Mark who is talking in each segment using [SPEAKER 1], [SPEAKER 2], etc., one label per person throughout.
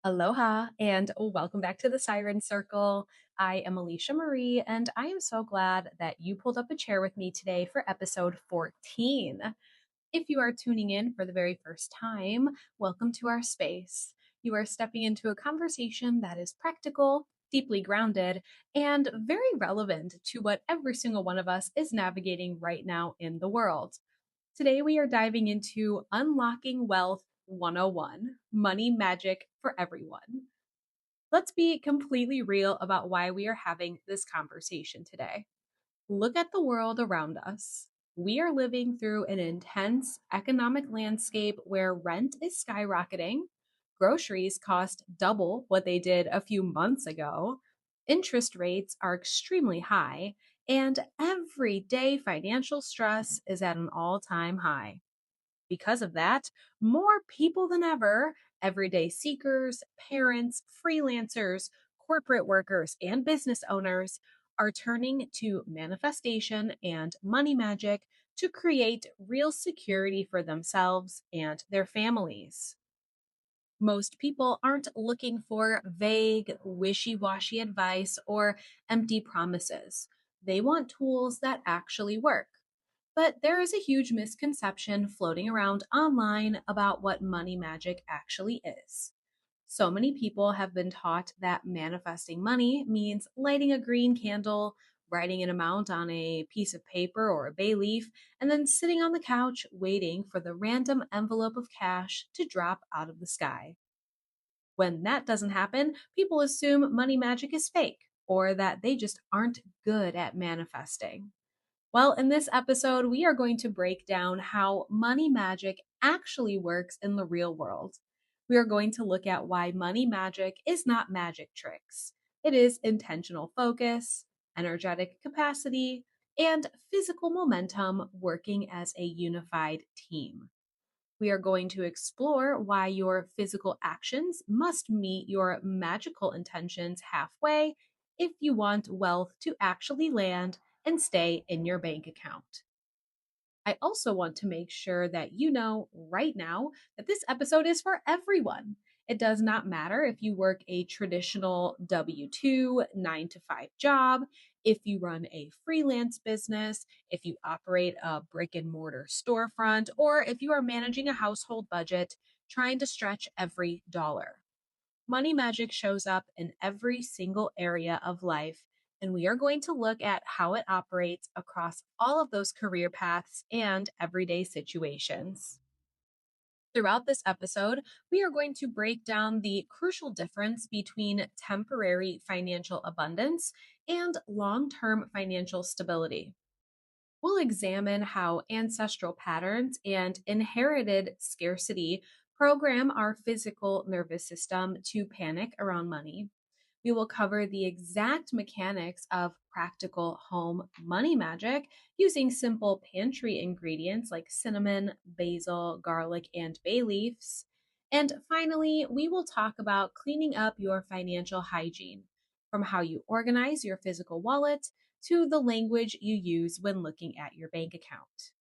[SPEAKER 1] Aloha and welcome back to the Siren Circle. I am Alicia Marie, and I am so glad that you pulled up a chair with me today for episode 14. If you are tuning in for the very first time, welcome to our space. You are stepping into a conversation that is practical, deeply grounded, and very relevant to what every single one of us is navigating right now in the world. Today, we are diving into Unlocking Wealth 101 Money Magic for Everyone. Let's be completely real about why we are having this conversation today. Look at the world around us. We are living through an intense economic landscape where rent is skyrocketing, groceries cost double what they did a few months ago, interest rates are extremely high, and everyday financial stress is at an all time high. Because of that, more people than ever, everyday seekers, parents, freelancers, corporate workers, and business owners are turning to manifestation and money magic to create real security for themselves and their families. Most people aren't looking for vague, wishy washy advice or empty promises. They want tools that actually work. But there is a huge misconception floating around online about what money magic actually is. So many people have been taught that manifesting money means lighting a green candle, writing an amount on a piece of paper or a bay leaf, and then sitting on the couch waiting for the random envelope of cash to drop out of the sky. When that doesn't happen, people assume money magic is fake or that they just aren't good at manifesting. Well, in this episode, we are going to break down how money magic actually works in the real world. We are going to look at why money magic is not magic tricks. It is intentional focus, energetic capacity, and physical momentum working as a unified team. We are going to explore why your physical actions must meet your magical intentions halfway if you want wealth to actually land and stay in your bank account. I also want to make sure that you know right now that this episode is for everyone. It does not matter if you work a traditional W 2, 9 to 5 job, if you run a freelance business, if you operate a brick and mortar storefront, or if you are managing a household budget trying to stretch every dollar. Money magic shows up in every single area of life, and we are going to look at how it operates across all of those career paths and everyday situations. Throughout this episode, we are going to break down the crucial difference between temporary financial abundance and long term financial stability. We'll examine how ancestral patterns and inherited scarcity program our physical nervous system to panic around money. We will cover the exact mechanics of practical home money magic using simple pantry ingredients like cinnamon, basil, garlic, and bay leaves. And finally, we will talk about cleaning up your financial hygiene, from how you organize your physical wallet to the language you use when looking at your bank account.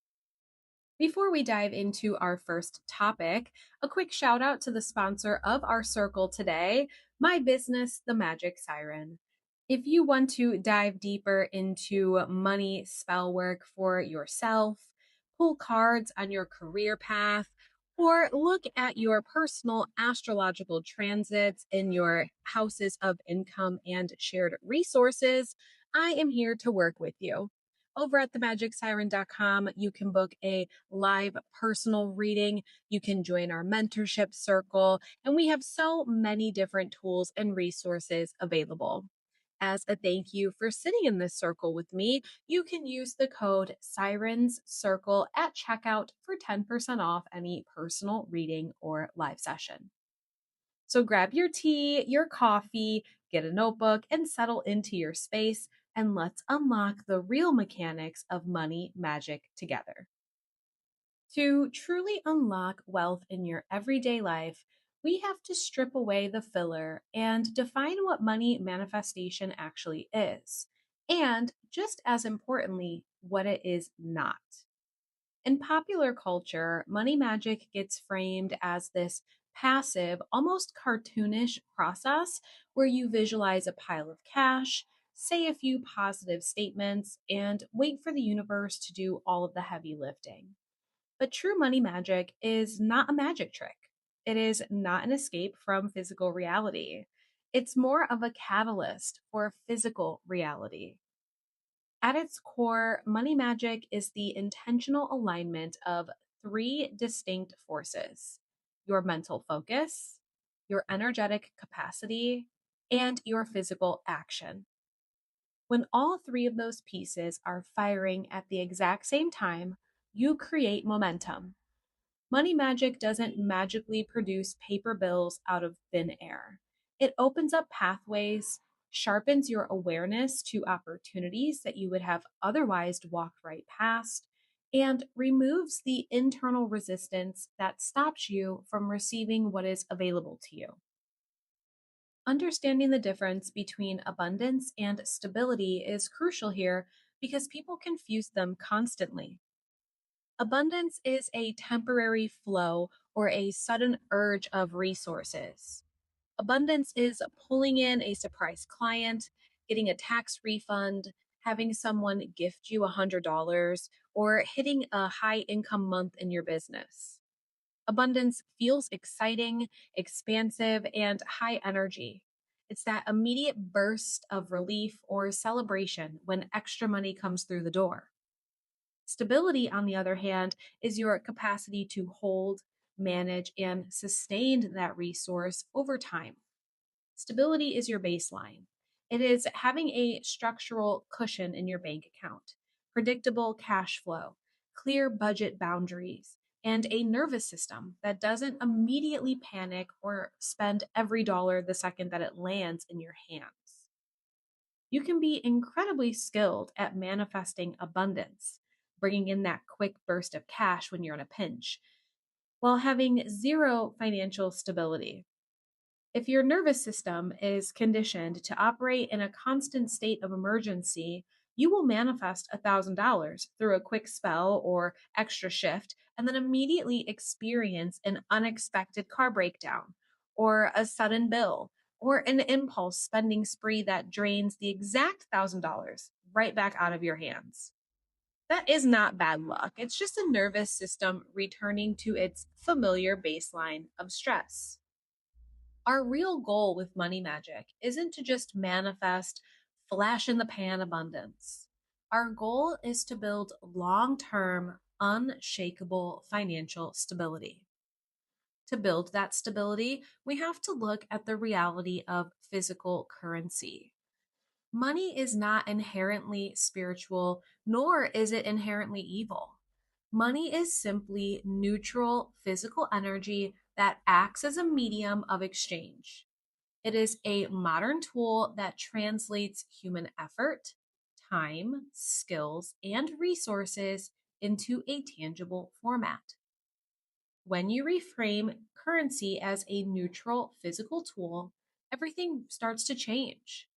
[SPEAKER 1] Before we dive into our first topic, a quick shout out to the sponsor of our circle today, my business, The Magic Siren. If you want to dive deeper into money spell work for yourself, pull cards on your career path, or look at your personal astrological transits in your houses of income and shared resources, I am here to work with you. Over at themagicsiren.com, you can book a live personal reading. You can join our mentorship circle, and we have so many different tools and resources available. As a thank you for sitting in this circle with me, you can use the code Sirens Circle at checkout for 10% off any personal reading or live session. So grab your tea, your coffee, get a notebook, and settle into your space, and let's unlock the real mechanics of money magic together. To truly unlock wealth in your everyday life, we have to strip away the filler and define what money manifestation actually is. And just as importantly, what it is not. In popular culture, money magic gets framed as this passive, almost cartoonish process where you visualize a pile of cash, say a few positive statements, and wait for the universe to do all of the heavy lifting. But true money magic is not a magic trick. It is not an escape from physical reality. It's more of a catalyst for physical reality. At its core, money magic is the intentional alignment of three distinct forces: your mental focus, your energetic capacity, and your physical action. When all three of those pieces are firing at the exact same time, you create momentum. Money magic doesn't magically produce paper bills out of thin air. It opens up pathways, sharpens your awareness to opportunities that you would have otherwise walked right past, and removes the internal resistance that stops you from receiving what is available to you. Understanding the difference between abundance and stability is crucial here because people confuse them constantly. Abundance is a temporary flow or a sudden urge of resources. Abundance is pulling in a surprise client, getting a tax refund, having someone gift you $100, or hitting a high income month in your business. Abundance feels exciting, expansive, and high energy. It's that immediate burst of relief or celebration when extra money comes through the door. Stability, on the other hand, is your capacity to hold, manage, and sustain that resource over time. Stability is your baseline. It is having a structural cushion in your bank account, predictable cash flow, clear budget boundaries, and a nervous system that doesn't immediately panic or spend every dollar the second that it lands in your hands. You can be incredibly skilled at manifesting abundance, bringing in that quick burst of cash when you're in a pinch, while having zero financial stability. If your nervous system is conditioned to operate in a constant state of emergency, you will manifest $1,000 through a quick spell or extra shift and then immediately experience an unexpected car breakdown or a sudden bill or an impulse spending spree that drains the exact $1,000 right back out of your hands. That is not bad luck. It's just a nervous system returning to its familiar baseline of stress. Our real goal with money magic isn't to just manifest flash in the pan abundance. Our goal is to build long term, unshakable financial stability. To build that stability, we have to look at the reality of physical currency. Money is not inherently spiritual, nor is it inherently evil. Money is simply neutral physical energy that acts as a medium of exchange. It is a modern tool that translates human effort, time, skills, and resources into a tangible format. When you reframe currency as a neutral physical tool, everything starts to change.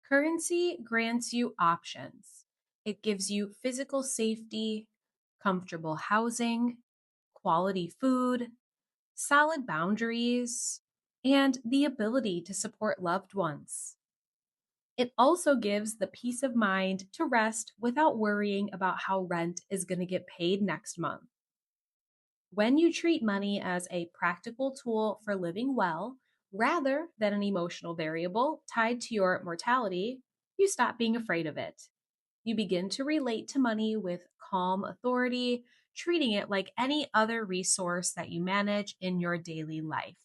[SPEAKER 1] Currency grants you options. It gives you physical safety, comfortable housing, quality food, solid boundaries, and the ability to support loved ones. It also gives the peace of mind to rest without worrying about how rent is going to get paid next month. When you treat money as a practical tool for living well, rather than an emotional variable tied to your mortality, you stop being afraid of it. You begin to relate to money with calm authority, treating it like any other resource that you manage in your daily life.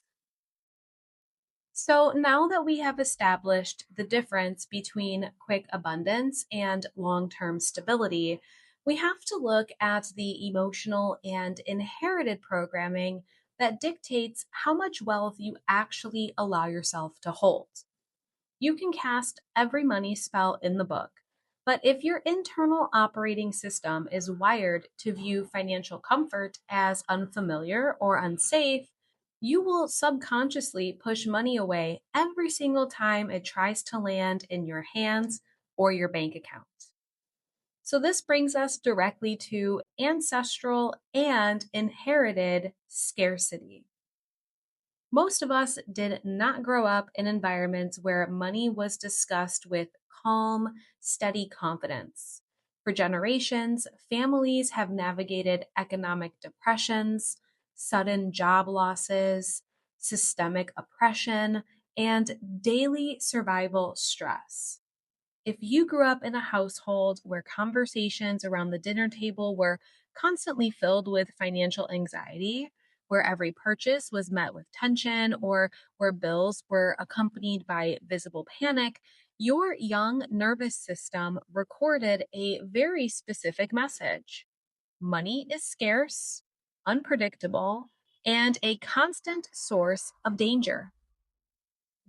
[SPEAKER 1] So, now that we have established the difference between quick abundance and long term stability, we have to look at the emotional and inherited programming that dictates how much wealth you actually allow yourself to hold. You can cast every money spell in the book, but if your internal operating system is wired to view financial comfort as unfamiliar or unsafe, you will subconsciously push money away every single time it tries to land in your hands or your bank account. So, this brings us directly to ancestral and inherited scarcity. Most of us did not grow up in environments where money was discussed with calm, steady confidence. For generations, families have navigated economic depressions, sudden job losses, systemic oppression, and daily survival stress. If you grew up in a household where conversations around the dinner table were constantly filled with financial anxiety, where every purchase was met with tension, or where bills were accompanied by visible panic, your young nervous system recorded a very specific message. Money is scarce, unpredictable, and a constant source of danger.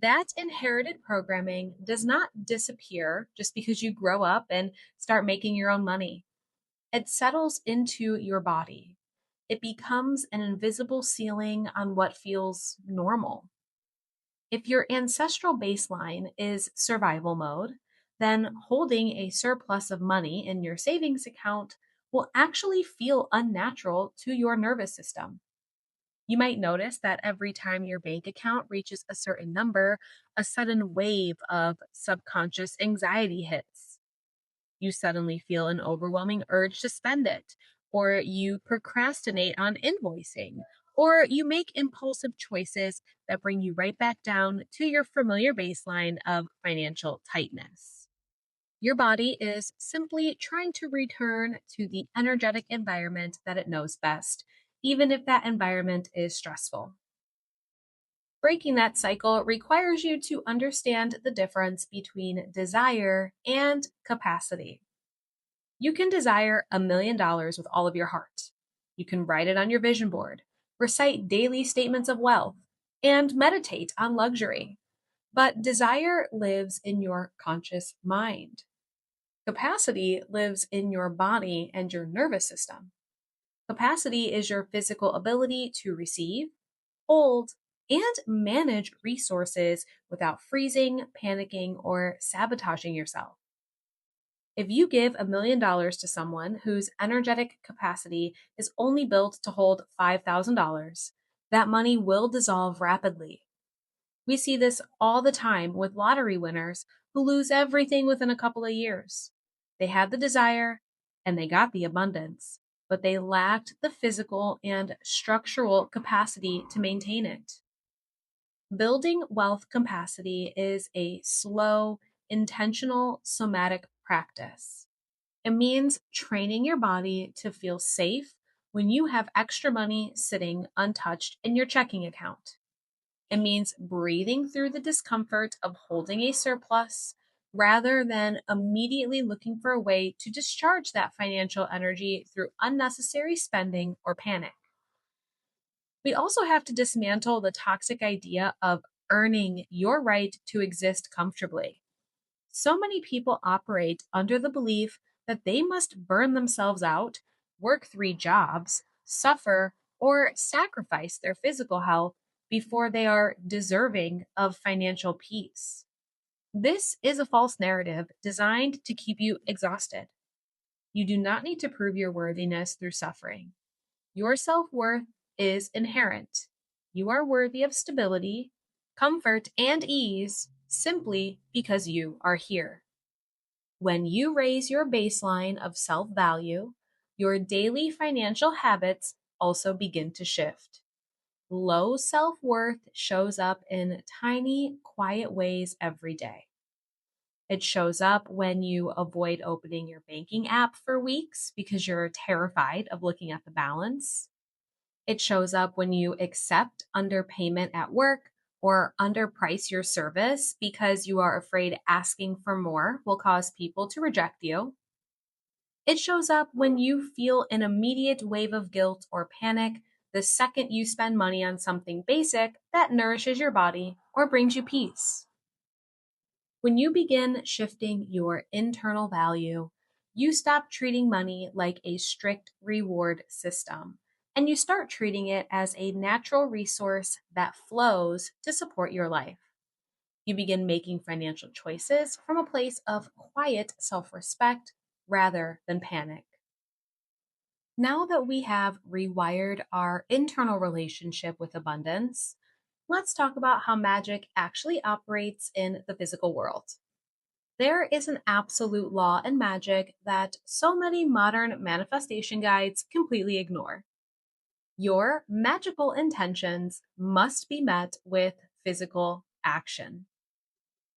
[SPEAKER 1] That inherited programming does not disappear just because you grow up and start making your own money. It settles into your body. It becomes an invisible ceiling on what feels normal. If your ancestral baseline is survival mode, then holding a surplus of money in your savings account will actually feel unnatural to your nervous system. You might notice that every time your bank account reaches a certain number, a sudden wave of subconscious anxiety hits. You suddenly feel an overwhelming urge to spend it, or you procrastinate on invoicing, or you make impulsive choices that bring you right back down to your familiar baseline of financial tightness. Your body is simply trying to return to the energetic environment that it knows best, even if that environment is stressful. Breaking that cycle requires you to understand the difference between desire and capacity. You can desire $1 million with all of your heart. You can write it on your vision board, recite daily statements of wealth, and meditate on luxury. But desire lives in your conscious mind. Capacity lives in your body and your nervous system. Capacity is your physical ability to receive, hold, and manage resources without freezing, panicking, or sabotaging yourself. If you give $1 million to someone whose energetic capacity is only built to hold $5,000, that money will dissolve rapidly. We see this all the time with lottery winners who lose everything within a couple of years. They had the desire and they got the abundance, but they lacked the physical and structural capacity to maintain it. Building wealth capacity is a slow, intentional somatic practice. It means training your body to feel safe when you have extra money sitting untouched in your checking account. It means breathing through the discomfort of holding a surplus rather than immediately looking for a way to discharge that financial energy through unnecessary spending or panic. We also have to dismantle the toxic idea of earning your right to exist comfortably. So many people operate under the belief that they must burn themselves out, work 3 jobs, suffer, or sacrifice their physical health before they are deserving of financial peace. This is a false narrative designed to keep you exhausted. You do not need to prove your worthiness through suffering. Your self worth is inherent. You are worthy of stability, comfort, and ease simply because you are here. When you raise your baseline of self value, your daily financial habits also begin to shift. Low self worth shows up in tiny, quiet ways every day. It shows up when you avoid opening your banking app for weeks because you're terrified of looking at the balance. It shows up when you accept underpayment at work or underprice your service because you are afraid asking for more will cause people to reject you. It shows up when you feel an immediate wave of guilt or panic the second you spend money on something basic that nourishes your body or brings you peace. When you begin shifting your internal value, you stop treating money like a strict reward system and you start treating it as a natural resource that flows to support your life. You begin making financial choices from a place of quiet self respect rather than panic. Now that we have rewired our internal relationship with abundance, Let's talk about how magic actually operates in the physical world. There is an absolute law in magic that so many modern manifestation guides completely ignore. Your magical intentions must be met with physical action.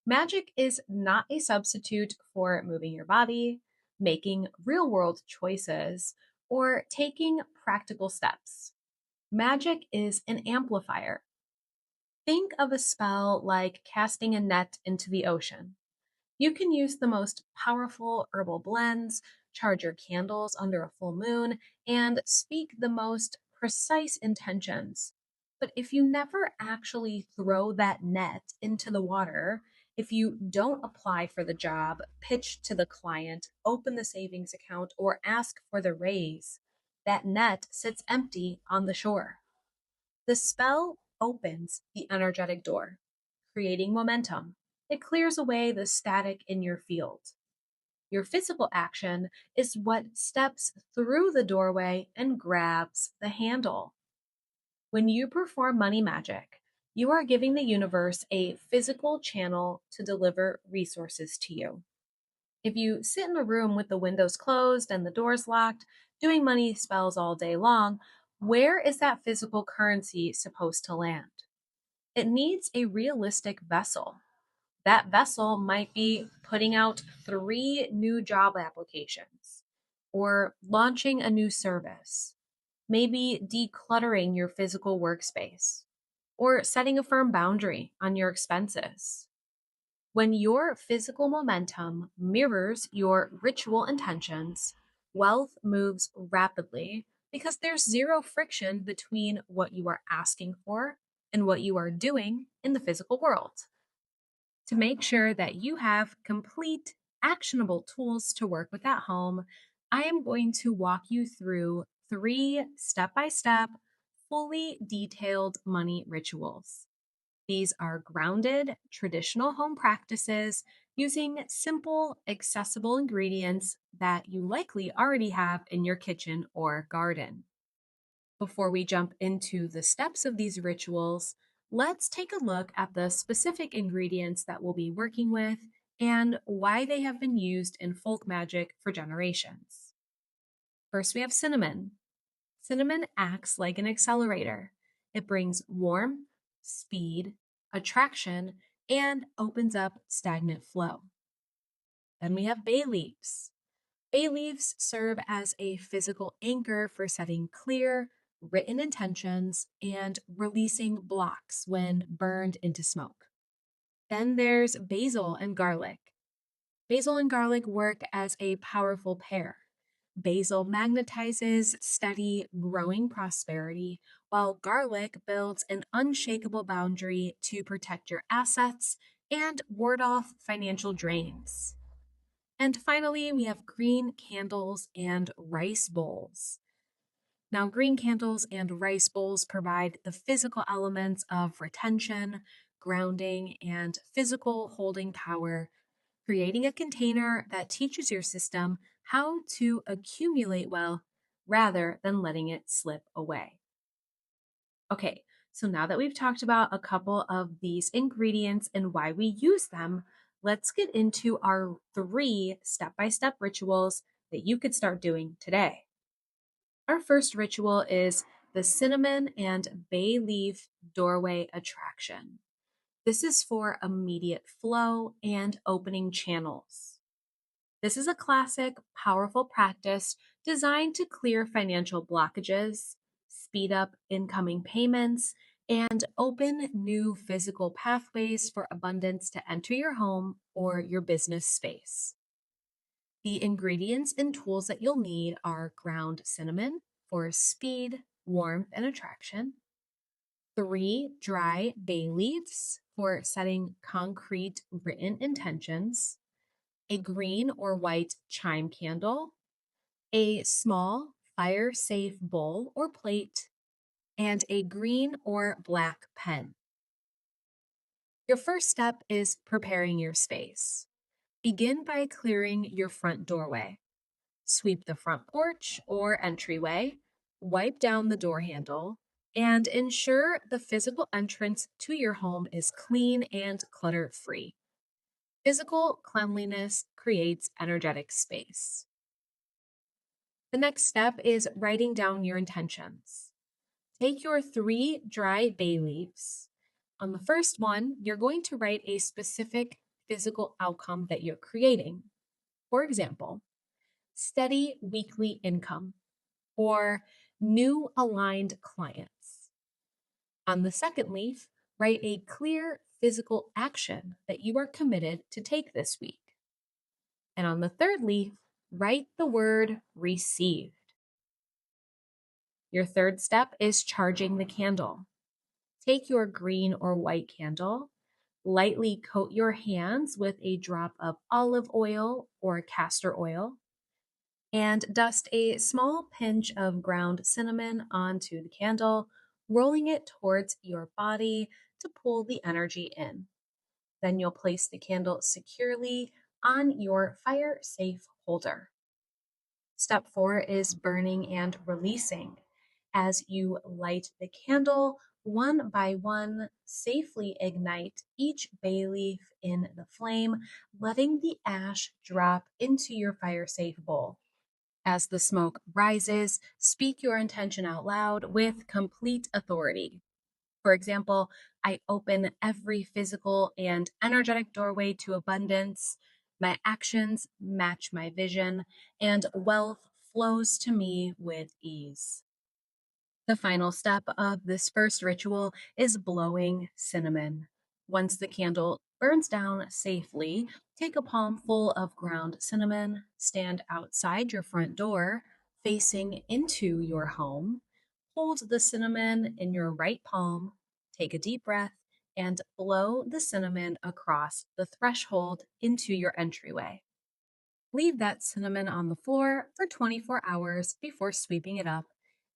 [SPEAKER 1] Magic is not a substitute for moving your body, making real world choices, or taking practical steps. Magic is an amplifier. Think of a spell like casting a net into the ocean. You can use the most powerful herbal blends, charge your candles under a full moon, and speak the most precise intentions. But if you never actually throw that net into the water, if you don't apply for the job, pitch to the client, open the savings account, or ask for the raise, that net sits empty on the shore. The spell opens the energetic door, creating momentum. It clears away the static in your field. Your physical action is what steps through the doorway and grabs the handle. When you perform money magic, you are giving the universe a physical channel to deliver resources to you. If you sit in a room with the windows closed and the doors locked, doing money spells all day long, where is that physical currency supposed to land? It needs a realistic vessel. That vessel might be putting out 3 new job applications or launching a new service, maybe decluttering your physical workspace or setting a firm boundary on your expenses. When your physical momentum mirrors your ritual intentions, wealth moves rapidly because there's zero friction between what you are asking for and what you are doing in the physical world. To make sure that you have complete, actionable tools to work with at home, I am going to walk you through 3 step-by-step, fully detailed money rituals. These are grounded, traditional home practices using simple, accessible ingredients that you likely already have in your kitchen or garden. Before we jump into the steps of these rituals, let's take a look at the specific ingredients that we'll be working with and why they have been used in folk magic for generations. First, we have cinnamon. Cinnamon acts like an accelerator. It brings warmth, speed, attraction, and opens up stagnant flow. Then we have bay leaves. Bay leaves serve as a physical anchor for setting clear, written intentions and releasing blocks when burned into smoke. Then there's basil and garlic. Basil and garlic work as a powerful pair. Basil magnetizes steady, growing prosperity, while garlic builds an unshakable boundary to protect your assets and ward off financial drains. And finally, we have green candles and rice bowls. Now, green candles and rice bowls provide the physical elements of retention, grounding, and physical holding power, creating a container that teaches your system how to accumulate wealth rather than letting it slip away. Okay, so now that we've talked about a couple of these ingredients and why we use them, let's get into our 3 step-by-step rituals that you could start doing today. Our first ritual is the cinnamon and bay leaf doorway attraction. This is for immediate flow and opening channels. This is a classic, powerful practice designed to clear financial blockages, speed up incoming payments, and open new physical pathways for abundance to enter your home or your business space. The ingredients and tools that you'll need are ground cinnamon for speed, warmth, and attraction, 3 dry bay leaves for setting concrete written intentions, a green or white chime candle, a small fire safe bowl or plate, and a green or black pen. Your first step is preparing your space. Begin by clearing your front doorway. Sweep the front porch or entryway, wipe down the door handle, And ensure the physical entrance to your home is clean and clutter free. Physical cleanliness creates energetic space. The next step is writing down your intentions. Take your 3 dry bay leaves. On the first one, you're going to write a specific physical outcome that you're creating. For example, steady weekly income or new aligned clients. On the second leaf, write a clear physical action that you are committed to take this week. And on the third leaf, write the word received. Your third step is charging the candle. Take your green or white candle, lightly coat your hands with a drop of olive oil or castor oil, and dust a small pinch of ground cinnamon onto the candle, rolling it towards your body to pull the energy in. Then you'll place the candle securely on your fire safe holder. Step 4 is burning and releasing. As you light the candle, one by one, safely ignite each bay leaf in the flame, letting the ash drop into your fire safe bowl. As the smoke rises, speak your intention out loud with complete authority. For example, I open every physical and energetic doorway to abundance. My actions match my vision, and wealth flows to me with ease. The final step of this first ritual is blowing cinnamon. Once the candle burns down safely, take a palmful of ground cinnamon, stand outside your front door, facing into your home, hold the cinnamon in your right palm, take a deep breath, and blow the cinnamon across the threshold into your entryway. Leave that cinnamon on the floor for 24 hours before sweeping it up,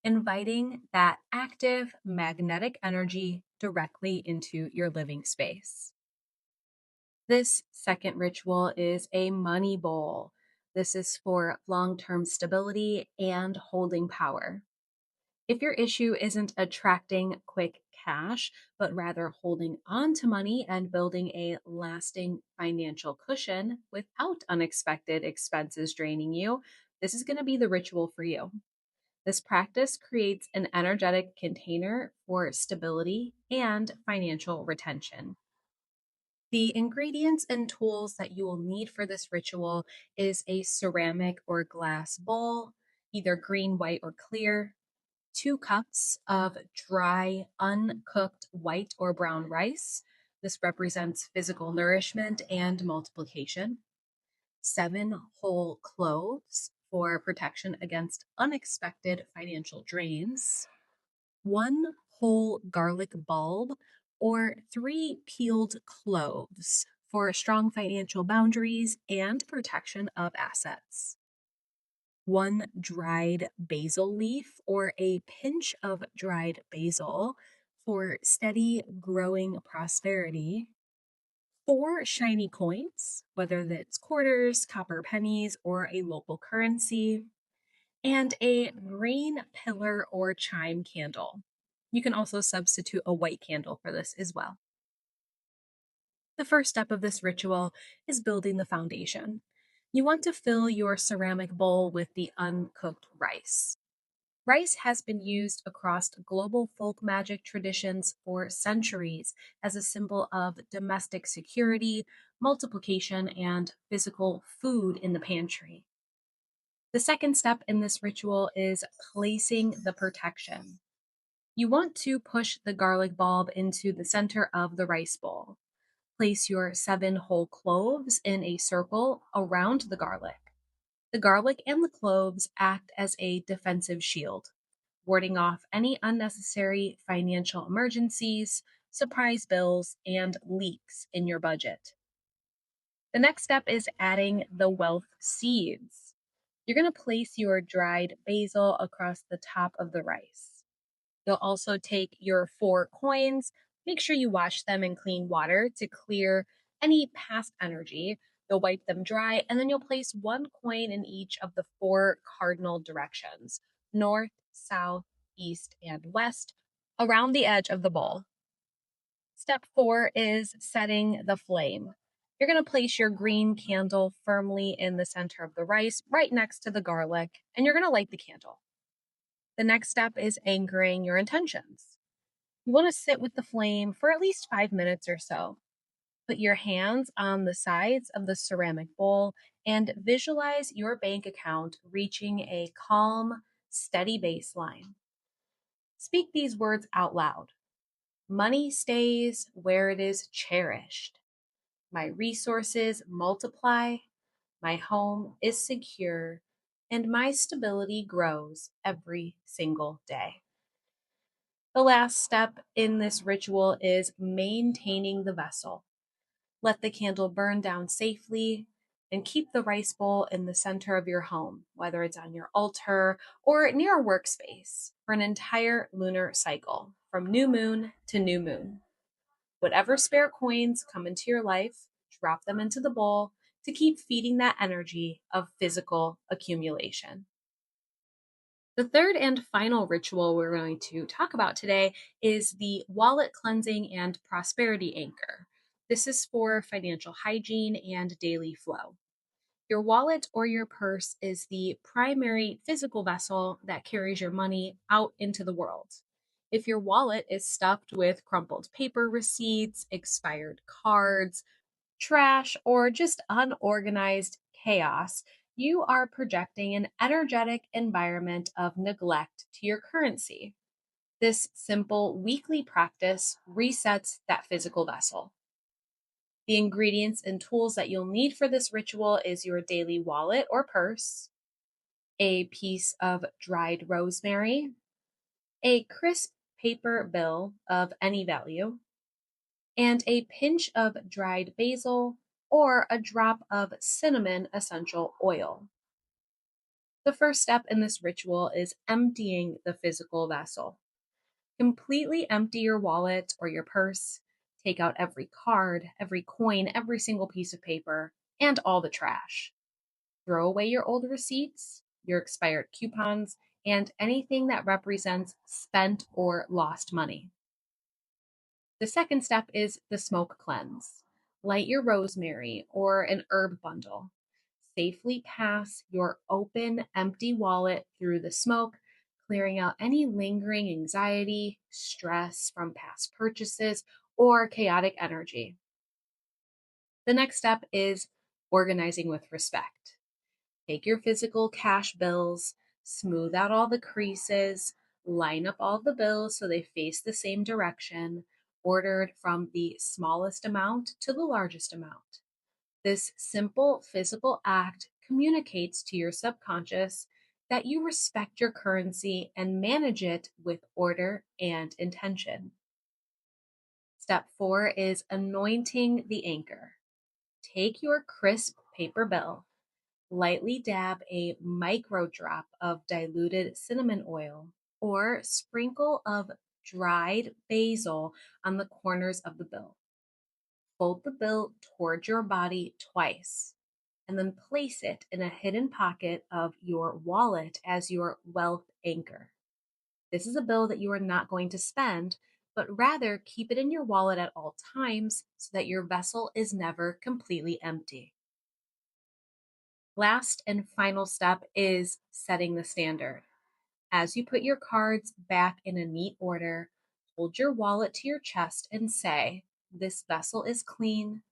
[SPEAKER 1] inviting that active magnetic energy directly into your living space. This second ritual is a money bowl. This is for long term stability and holding power. If your issue isn't attracting quick cash, but rather holding on to money and building a lasting financial cushion without unexpected expenses draining you, this is going to be the ritual for you. This practice creates an energetic container for stability and financial retention. The ingredients and tools that you will need for this ritual is a ceramic or glass bowl, either green, white, or clear, 2 cups of dry, uncooked white or brown rice. This represents physical nourishment and multiplication. 7 whole cloves for protection against unexpected financial drains. 1 whole garlic bulb or 3 peeled cloves for strong financial boundaries and protection of assets. 1 dried basil leaf or a pinch of dried basil for steady growing prosperity. 4 shiny coins, whether that's quarters, copper pennies, or a local currency, and a green pillar or chime candle. You can also substitute a white candle for this as well. The first step of this ritual is building the foundation. You want to fill your ceramic bowl with the uncooked rice. Rice has been used across global folk magic traditions for centuries as a symbol of domestic security, multiplication, and physical food in the pantry. The second step in this ritual is placing the protection. You want to push the garlic bulb into the center of the rice bowl. Place your 7 whole cloves in a circle around the garlic. The garlic and the cloves act as a defensive shield, warding off any unnecessary financial emergencies, surprise bills, and leaks in your budget. The next step is adding the wealth seeds. You're going to place your dried basil across the top of the rice. You'll also take your 4 coins, make sure you wash them in clean water to clear any past energy. You'll wipe them dry, and then you'll place 1 coin in each of the 4 cardinal directions: north, south, east, and west, around the edge of the bowl. Step 4 is setting the flame. You're going to place your green candle firmly in the center of the rice, right next to the garlic, and you're going to light the candle. The next step is anchoring your intentions. You want to sit with the flame for at least 5 minutes or so. Put your hands on the sides of the ceramic bowl and visualize your bank account reaching a calm, steady baseline. Speak these words out loud. Money stays where it is cherished. My resources multiply. My home is secure. And my stability grows every single day. The last step in this ritual is maintaining the vessel. Let the candle burn down safely and keep the rice bowl in the center of your home, whether it's on your altar or near a workspace, for an entire lunar cycle from new moon to new moon. Whatever spare coins come into your life, drop them into the bowl to keep feeding that energy of physical accumulation. The third and final ritual we're going to talk about today is the wallet cleansing and prosperity anchor. This is for financial hygiene and daily flow. Your wallet or your purse is the primary physical vessel that carries your money out into the world. If your wallet is stuffed with crumpled paper receipts, expired cards, trash, or just unorganized chaos, you are projecting an energetic environment of neglect to your currency. This simple weekly practice resets that physical vessel. The ingredients and tools that you'll need for this ritual is your daily wallet or purse, a piece of dried rosemary, a crisp paper bill of any value, and a pinch of dried basil or a drop of cinnamon essential oil. The first step in this ritual is emptying the physical vessel. Completely empty your wallet or your purse. Take out every card, every coin, every single piece of paper, and all the trash. Throw away your old receipts, your expired coupons, and anything that represents spent or lost money. The second step is the smoke cleanse. Light your rosemary or an herb bundle. Safely pass your open, empty wallet through the smoke, clearing out any lingering anxiety, stress from past purchases, or chaotic energy. The next step is organizing with respect. Take your physical cash bills, smooth out all the creases, line up all the bills so they face the same direction, ordered from the smallest amount to the largest amount. This simple physical act communicates to your subconscious that you respect your currency and manage it with order and intention. Step 4 is anointing the anchor. Take your crisp paper bill, lightly dab a micro drop of diluted cinnamon oil or sprinkle of dried basil on the corners of the bill. Fold the bill toward your body twice and then place it in a hidden pocket of your wallet as your wealth anchor. This is a bill that you are not going to spend, but rather keep it in your wallet at all times so that your vessel is never completely empty. Last and final step is setting the standard. As you put your cards back in a neat order, hold your wallet to your chest and say, "This vessel is clean,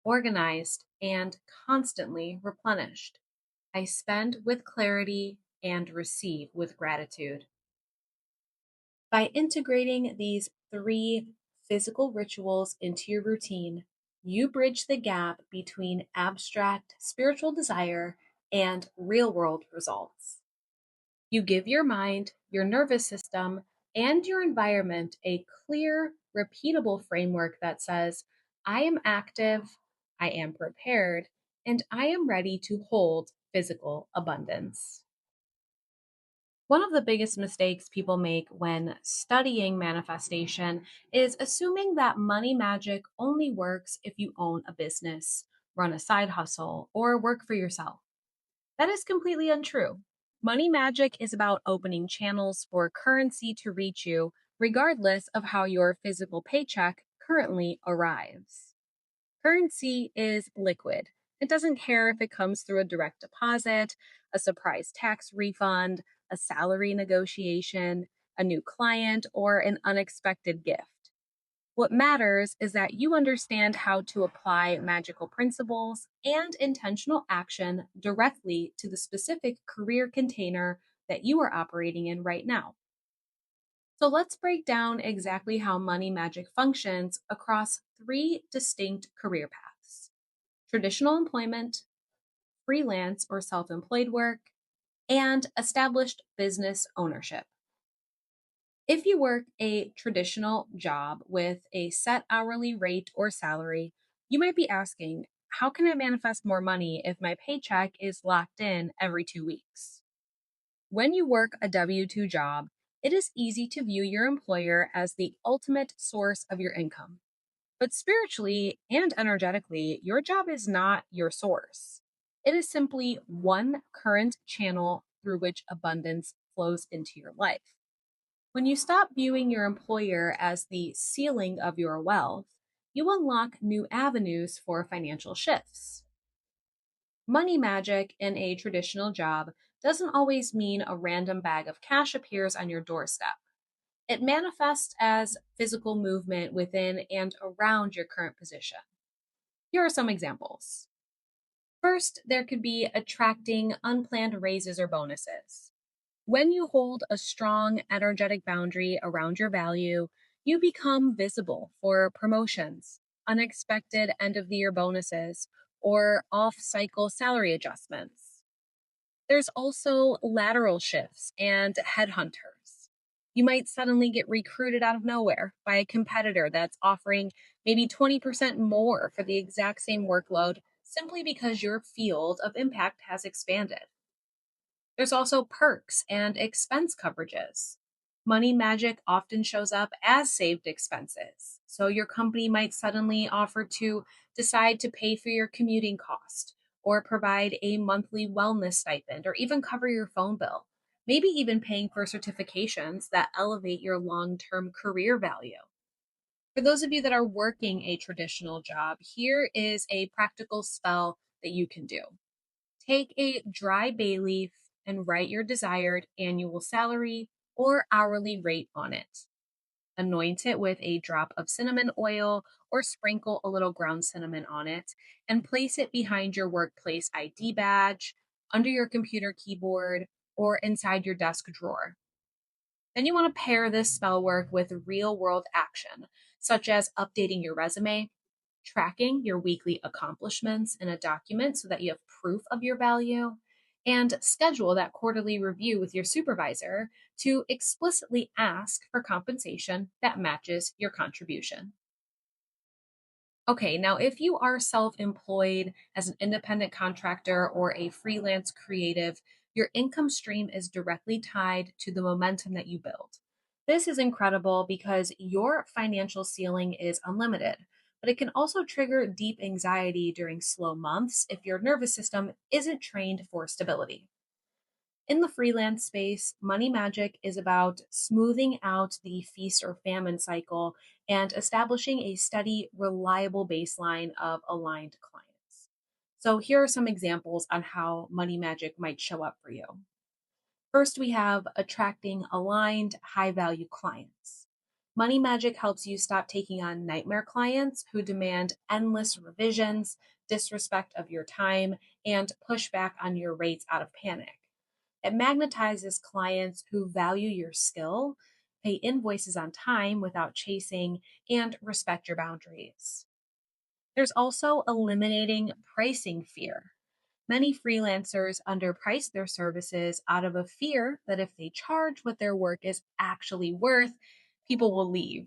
[SPEAKER 1] organized, and constantly replenished. I spend with clarity and receive with gratitude." By integrating these three physical rituals into your routine, you bridge the gap between abstract spiritual desire and real world results. You give your mind, your nervous system, and your environment a clear, repeatable framework that says, "I am active, I am prepared, and I am ready to hold physical abundance." One of the biggest mistakes people make when studying manifestation is assuming that money magic only works if you own a business, run a side hustle, or work for yourself. That is completely untrue. Money magic is about opening channels for currency to reach you regardless of how your physical paycheck currently arrives. Currency is liquid. It doesn't care if it comes through a direct deposit, a surprise tax refund, a salary negotiation, a new client, or an unexpected gift. What matters is that you understand how to apply magical principles and intentional action directly to the specific career container that you are operating in right now. So let's break down exactly how money magic functions across three distinct career paths: traditional employment, freelance or self employed work, and established business ownership. If you work a traditional job with a set hourly rate or salary, you might be asking, how can I manifest more money if my paycheck is locked in every 2 weeks? When you work a W 2 job, it is easy to view your employer as the ultimate source of your income. But spiritually and energetically, your job is not your source. It is simply one current channel through which abundance flows into your life. When you stop viewing your employer as the ceiling of your wealth, you unlock new avenues for financial shifts. Money magic in a traditional job doesn't always mean a random bag of cash appears on your doorstep. It manifests as physical movement within and around your current position. Here are some examples. First, there could be attracting unplanned raises or bonuses. When you hold a strong, energetic boundary around your value, you become visible for promotions, unexpected end of the year bonuses, or off cycle salary adjustments. There's also lateral shifts and headhunters. You might suddenly get recruited out of nowhere by a competitor that's offering maybe 20% more for the exact same workload simply because your field of impact has expanded. There's also perks and expense coverages. Money magic often shows up as saved expenses. So your company might suddenly offer to decide to pay for your commuting cost or provide a monthly wellness stipend or even cover your phone bill. Maybe even paying for certifications that elevate your long term career value. For those of you that are working a traditional job, here is a practical spell that you can do. Take a dry bay leaf and write your desired annual salary or hourly rate on it. Anoint it with a drop of cinnamon oil or sprinkle a little ground cinnamon on it and place it behind your workplace ID badge, under your computer keyboard, or inside your desk drawer. Then you want to pair this spell work with real world action, such as updating your resume, tracking your weekly accomplishments in a document so that you have proof of your value, and schedule that quarterly review with your supervisor to explicitly ask for compensation that matches your contribution. Okay, now if you are self employed as an independent contractor or a freelance creative, your income stream is directly tied to the momentum that you build. This is incredible because your financial ceiling is unlimited, but it can also trigger deep anxiety during slow months if your nervous system isn't trained for stability. In the freelance space, money magic is about smoothing out the feast or famine cycle and establishing a steady, reliable baseline of aligned clients. So, here are some examples on how money magic might show up for you. First, we have attracting aligned, high value clients. Money magic helps you stop taking on nightmare clients who demand endless revisions, disrespect of your time, and push back on your rates out of panic. It magnetizes clients who value your skill, pay invoices on time without chasing, and respect your boundaries. There's also eliminating pricing fear. Many freelancers underprice their services out of a fear that if they charge what their work is actually worth, people will leave.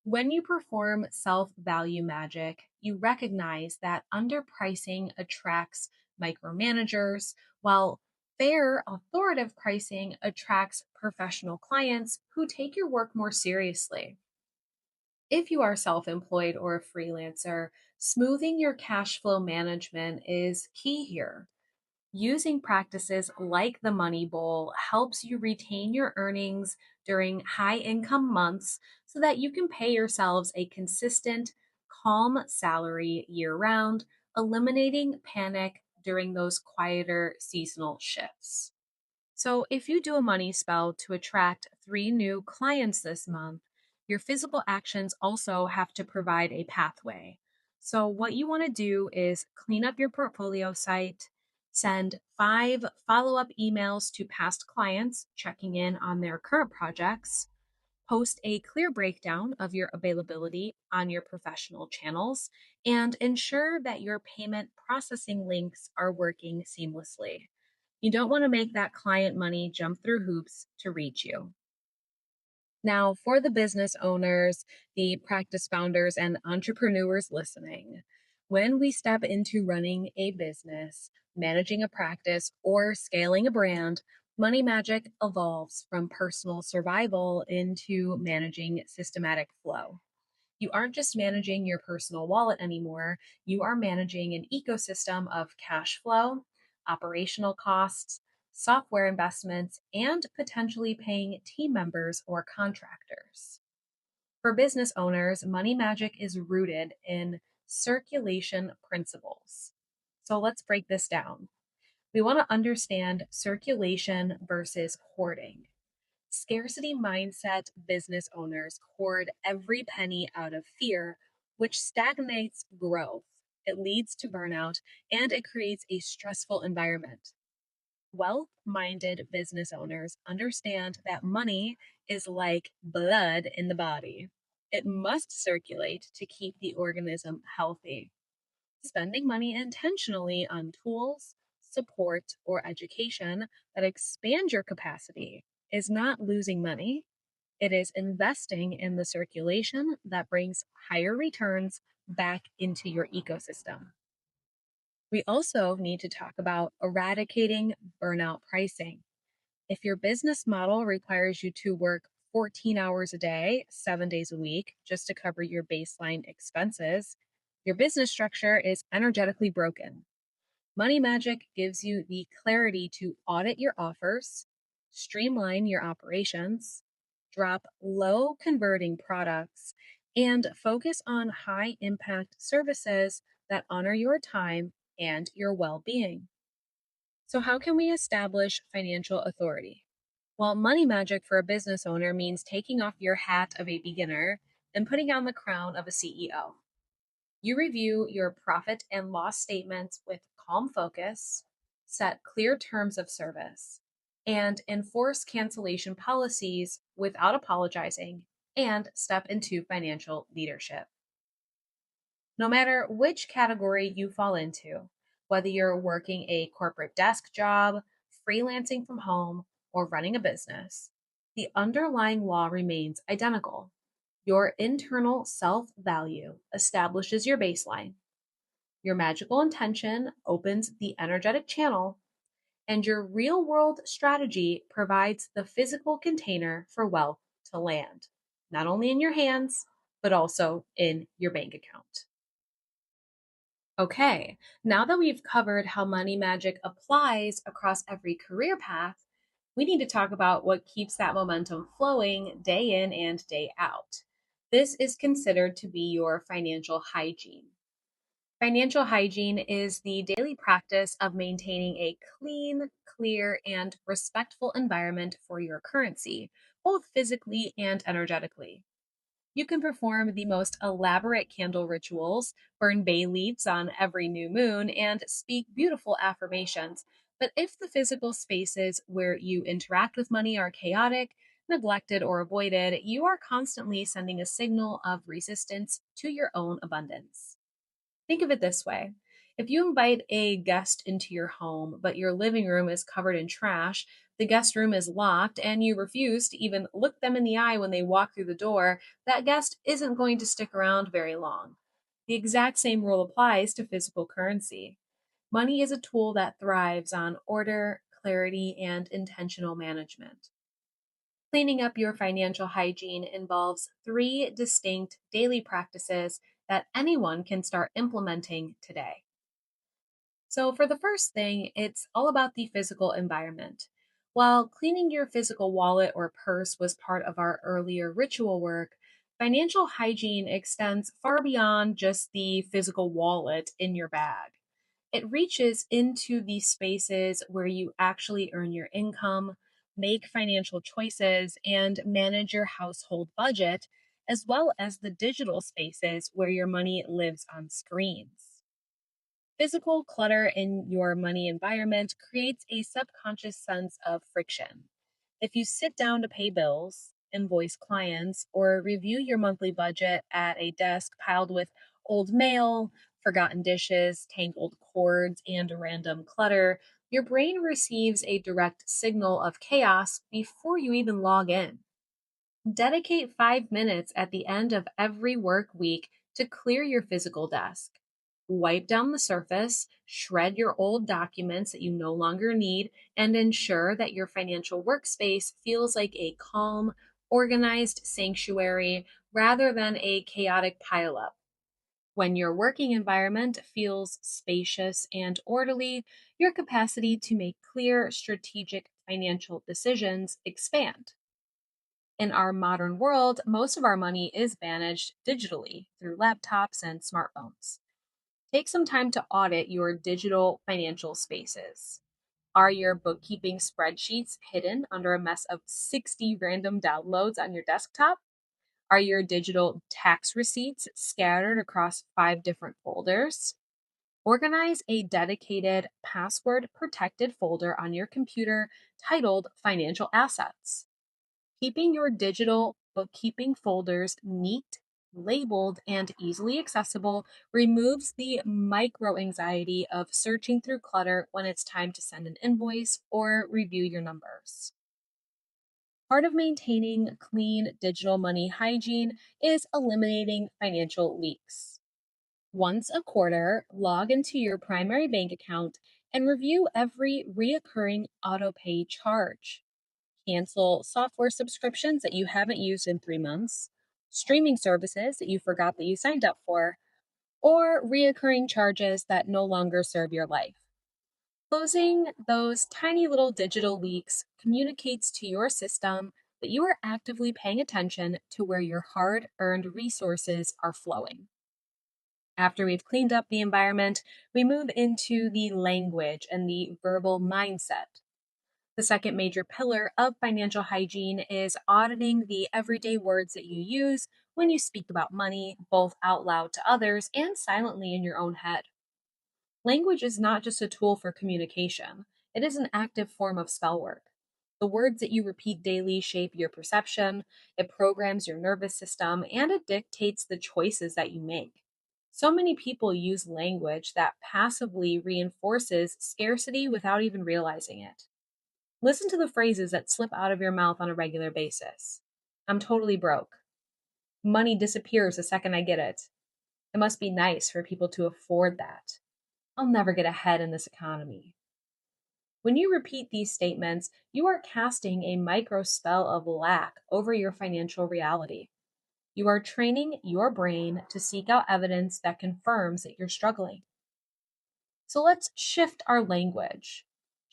[SPEAKER 1] When you perform self value magic, you recognize that underpricing attracts micromanagers, while fair, authoritative pricing attracts professional clients who take your work more seriously. If you are self employed or a freelancer, smoothing your cash flow management is key here. Using practices like the money bowl helps you retain your earnings during high income months so that you can pay yourselves a consistent, calm salary year round, eliminating panic during those quieter seasonal shifts. So, if you do a money spell to attract 3 new clients this month, your physical actions also have to provide a pathway. So, what you want to do is clean up your portfolio site, send 5 follow up emails to past clients checking in on their current projects, post a clear breakdown of your availability on your professional channels, and ensure that your payment processing links are working seamlessly. You don't want to make that client money jump through hoops to reach you. Now, for the business owners, the practice founders, and entrepreneurs listening, when we step into running a business, managing a practice, or scaling a brand, Money Magic evolves from personal survival into managing systematic flow. You aren't just managing your personal wallet anymore, you are managing an ecosystem of cash flow, operational costs, software investments, and potentially paying team members or contractors. For business owners, Money Magic is rooted in circulation principles. So let's break this down. We want to understand circulation versus hoarding. Scarcity mindset business owners hoard every penny out of fear, which stagnates growth. It leads to burnout and it creates a stressful environment. Wealth minded business owners understand that money is like blood in the body. It must circulate to keep the organism healthy. Spending money intentionally on tools, support, or education that expand your capacity is not losing money. It is investing in the circulation that brings higher returns back into your ecosystem. We also need to talk about eradicating burnout pricing. If your business model requires you to work 14 hours a day, 7 days a week, just to cover your baseline expenses, your business structure is energetically broken. Money Magic gives you the clarity to audit your offers, streamline your operations, drop low converting products, and focus on high impact services that honor your time and your well being. So, how can we establish financial authority? Well, money magic for a business owner means taking off your hat of a beginner and putting on the crown of a CEO. You review your profit and loss statements with calm focus, set clear terms of service, and enforce cancellation policies without apologizing, and step into financial leadership. No matter which category you fall into, whether you're working a corporate desk job, freelancing from home, or running a business, the underlying law remains identical. Your internal self value establishes your baseline, your magical intention opens the energetic channel, and your real world strategy provides the physical container for wealth to land, not only in your hands, but also in your bank account. Okay, now that we've covered how money magic applies across every career path, we need to talk about what keeps that momentum flowing day in and day out. This is considered to be your financial hygiene. Financial hygiene is the daily practice of maintaining a clean, clear, and respectful environment for your currency, both physically and energetically. You can perform the most elaborate candle rituals, burn bay leaves on every new moon, and speak beautiful affirmations. But if the physical spaces where you interact with money are chaotic, neglected, or avoided, you are constantly sending a signal of resistance to your own abundance. Think of it this way. If you invite a guest into your home, but your living room is covered in trash, the guest room is locked, and you refuse to even look them in the eye when they walk through the door, that guest isn't going to stick around very long. The exact same rule applies to physical currency. Money is a tool that thrives on order, clarity, and intentional management. Cleaning up your financial hygiene involves 3 distinct daily practices that anyone can start implementing today. So, for the first thing, it's all about the physical environment. While cleaning your physical wallet or purse was part of our earlier ritual work, financial hygiene extends far beyond just the physical wallet in your bag. It reaches into the spaces where you actually earn your income, make financial choices, and manage your household budget, as well as the digital spaces where your money lives on screens. Physical clutter in your money environment creates a subconscious sense of friction. If you sit down to pay bills, invoice clients, or review your monthly budget at a desk piled with old mail, forgotten dishes, tangled cords, and random clutter, your brain receives a direct signal of chaos before you even log in. Dedicate 5 minutes at the end of every work week to clear your physical desk. Wipe down the surface, shred your old documents that you no longer need, and ensure that your financial workspace feels like a calm, organized sanctuary rather than a chaotic pileup. When your working environment feels spacious and orderly, your capacity to make clear, strategic financial decisions expand. In our modern world, most of our money is managed digitally through laptops and smartphones. Take some time to audit your digital financial spaces. Are your bookkeeping spreadsheets hidden under a mess of 60 random downloads on your desktop? Are your digital tax receipts scattered across 5 different folders? Organize a dedicated password protected folder on your computer titled Financial Assets. Keeping your digital bookkeeping folders neat, labeled, and easily accessible removes the micro anxiety of searching through clutter when it's time to send an invoice or review your numbers. Part of maintaining clean digital money hygiene is eliminating financial leaks. Once a quarter, log into your primary bank account and review every reoccurring autopay charge. Cancel software subscriptions that you haven't used in 3 months, streaming services that you forgot that you signed up for, or reoccurring charges that no longer serve your life. Closing those tiny little digital leaks communicates to your system that you are actively paying attention to where your hard earned resources are flowing. After we've cleaned up the environment, we move into the language and the verbal mindset. The second major pillar of financial hygiene is auditing the everyday words that you use when you speak about money, both out loud to others and silently in your own head. Language is not just a tool for communication, it is an active form of spell work. The words that you repeat daily shape your perception, it programs your nervous system, and it dictates the choices that you make. So many people use language that passively reinforces scarcity without even realizing it. Listen to the phrases that slip out of your mouth on a regular basis. I'm totally broke. Money disappears the second I get it. It must be nice for people to afford that. I'll never get ahead in this economy. When you repeat these statements, you are casting a micro spell of lack over your financial reality. You are training your brain to seek out evidence that confirms that you're struggling. So let's shift our language.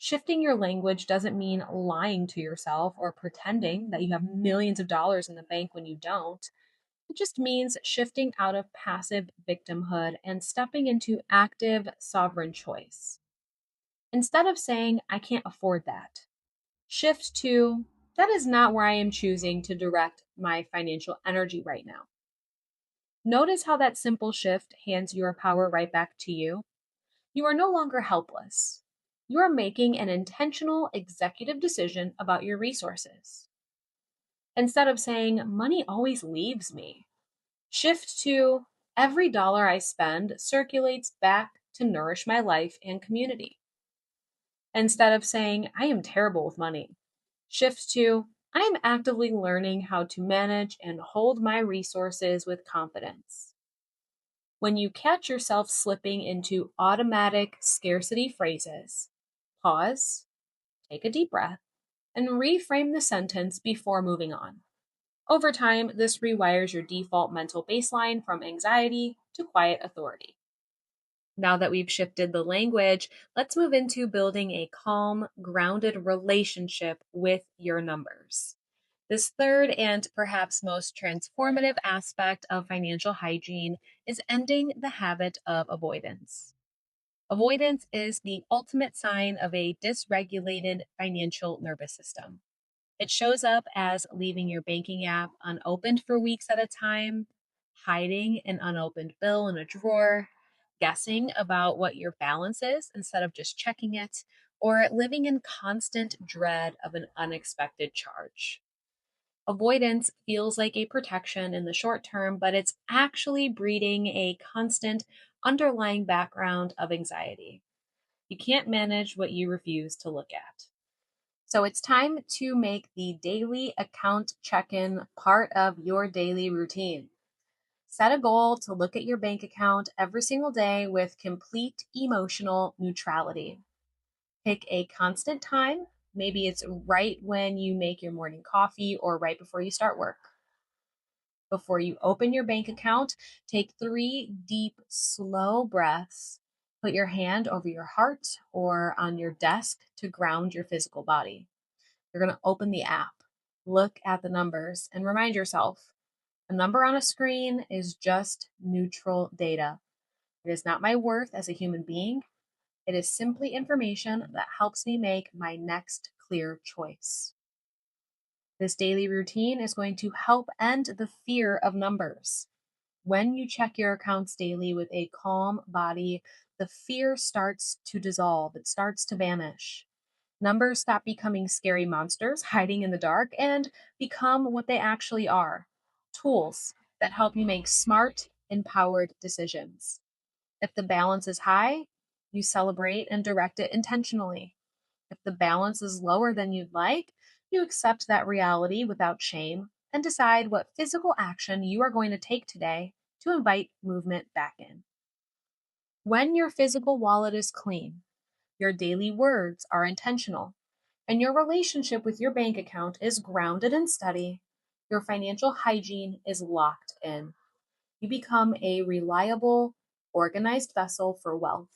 [SPEAKER 1] Shifting your language doesn't mean lying to yourself or pretending that you have millions of dollars in the bank when you don't. It just means shifting out of passive victimhood and stepping into active sovereign choice. Instead of saying, I can't afford that, shift to, that is not where I am choosing to direct my financial energy right now. Notice how that simple shift hands your power right back to you. You are no longer helpless. You are making an intentional executive decision about your resources. Instead of saying, money always leaves me, shift to, every dollar I spend circulates back to nourish my life and community. Instead of saying, I am terrible with money, shift to, I am actively learning how to manage and hold my resources with confidence. When you catch yourself slipping into automatic scarcity phrases, pause, take a deep breath, and reframe the sentence before moving on. Over time, this rewires your default mental baseline from anxiety to quiet authority. Now that we've shifted the language, let's move into building a calm, grounded relationship with your numbers. This third and perhaps most transformative aspect of financial hygiene is ending the habit of avoidance. Avoidance is the ultimate sign of a dysregulated financial nervous system. It shows up as leaving your banking app unopened for weeks at a time, hiding an unopened bill in a drawer, guessing about what your balance is instead of just checking it, or living in constant dread of an unexpected charge. Avoidance feels like a protection in the short term, but it's actually breeding a constant underlying background of anxiety. You can't manage what you refuse to look at. So it's time to make the daily account check in part of your daily routine. Set a goal to look at your bank account every single day with complete emotional neutrality. Pick a constant time. Maybe it's right when you make your morning coffee or right before you start work. Before you open your bank account, take 3 deep, slow breaths. Put your hand over your heart or on your desk to ground your physical body. You're going to open the app, look at the numbers, and remind yourself a number on a screen is just neutral data. It is not my worth as a human being. It is simply information that helps me make my next clear choice. This daily routine is going to help end the fear of numbers. When you check your accounts daily with a calm body, the fear starts to dissolve, it starts to vanish. Numbers stop becoming scary monsters hiding in the dark and become what they actually are: tools that help you make smart, empowered decisions. If the balance is high, you celebrate and direct it intentionally. If the balance is lower than you'd like, you accept that reality without shame and decide what physical action you are going to take today to invite movement back in. When your physical wallet is clean, your daily words are intentional, and your relationship with your bank account is grounded and steady, your financial hygiene is locked in. You become a reliable, organized vessel for wealth.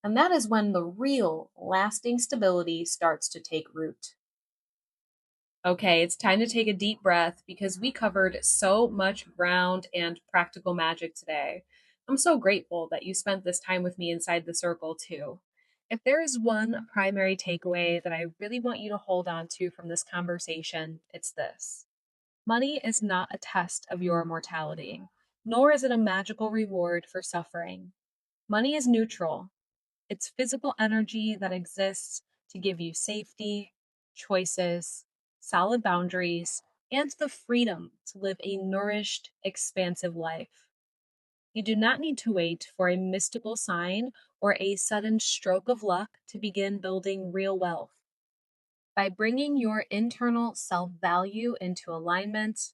[SPEAKER 1] And that is when the real, lasting stability starts to take root. Okay, it's time to take a deep breath because we covered so much ground and practical magic today. I'm so grateful that you spent this time with me inside the circle, too. If there is one primary takeaway that I really want you to hold on to from this conversation, it's this: money is not a test of your mortality, nor is it a magical reward for suffering. Money is neutral. It's physical energy that exists to give you safety, choices, solid boundaries, and the freedom to live a nourished, expansive life. You do not need to wait for a mystical sign or a sudden stroke of luck to begin building real wealth. By bringing your internal self value into alignment,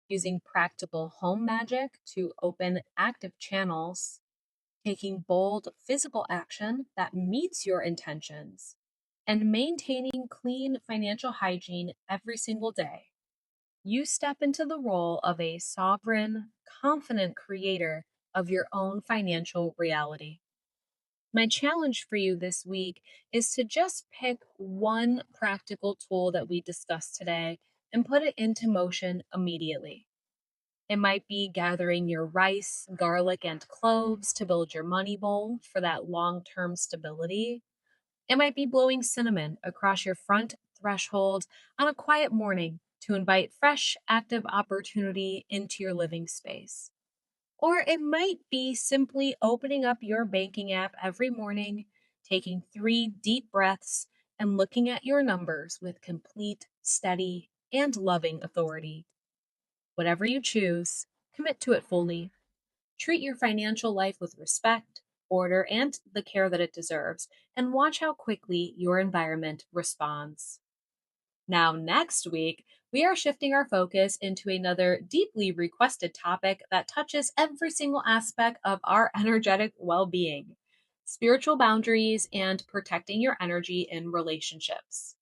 [SPEAKER 1] using practical home magic to open active channels, taking bold physical action that meets your intentions, and maintaining clean financial hygiene every single day, you step into the role of a sovereign, confident creator of your own financial reality. My challenge for you this week is to just pick one practical tool that we discussed today and put it into motion immediately. It might be gathering your rice, garlic, and cloves to build your money bowl for that long term stability. It might be blowing cinnamon across your front threshold on a quiet morning to invite fresh, active opportunity into your living space. Or it might be simply opening up your banking app every morning, taking 3 deep breaths, and looking at your numbers with complete, steady, and loving authority. Whatever you choose, commit to it fully. Treat your financial life with respect, order, and the care that it deserves, and watch how quickly your environment responds. Now, next week, we are shifting our focus into another deeply requested topic that touches every single aspect of our energetic well being: spiritual boundaries and protecting your energy in relationships.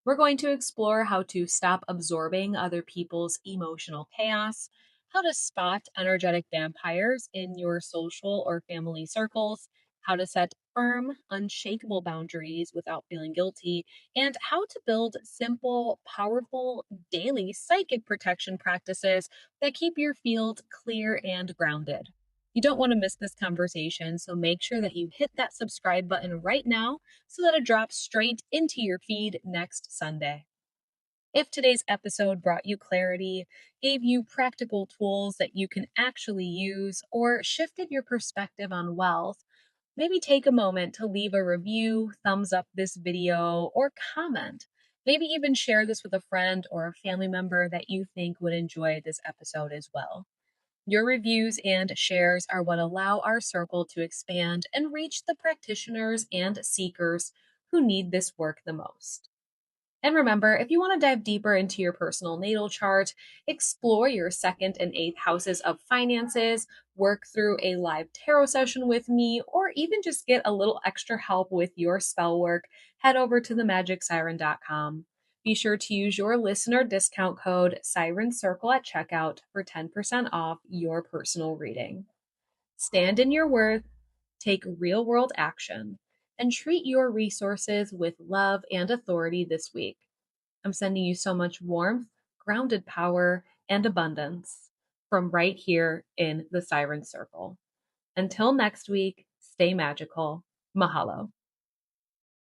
[SPEAKER 1] We're going to explore how to stop absorbing other people's emotional chaos, how to spot energetic vampires in your social or family circles, how to set firm, unshakable boundaries without feeling guilty, and how to build simple, powerful, daily psychic protection practices that keep your field clear and grounded. You don't want to miss this conversation, so make sure that you hit that subscribe button right now so that it drops straight into your feed next Sunday. If today's episode brought you clarity, gave you practical tools that you can actually use, or shifted your perspective on wealth, maybe take a moment to leave a review, thumbs up this video, or comment. Maybe even share this with a friend or a family member that you think would enjoy this episode as well. Your reviews and shares are what allow our circle to expand and reach the practitioners and seekers who need this work the most. And remember, if you want to dive deeper into your personal natal chart, explore your second and eighth houses of finances, work through a live tarot session with me, or even just get a little extra help with your spell work, head over to themagicsiren.com. Be sure to use your listener discount code Siren Circle at checkout for 10% off your personal reading. Stand in your worth, take real world action, and treat your resources with love and authority this week. I'm sending you so much warmth, grounded power, and abundance from right here in the Siren Circle. Until next week, stay magical. Mahalo.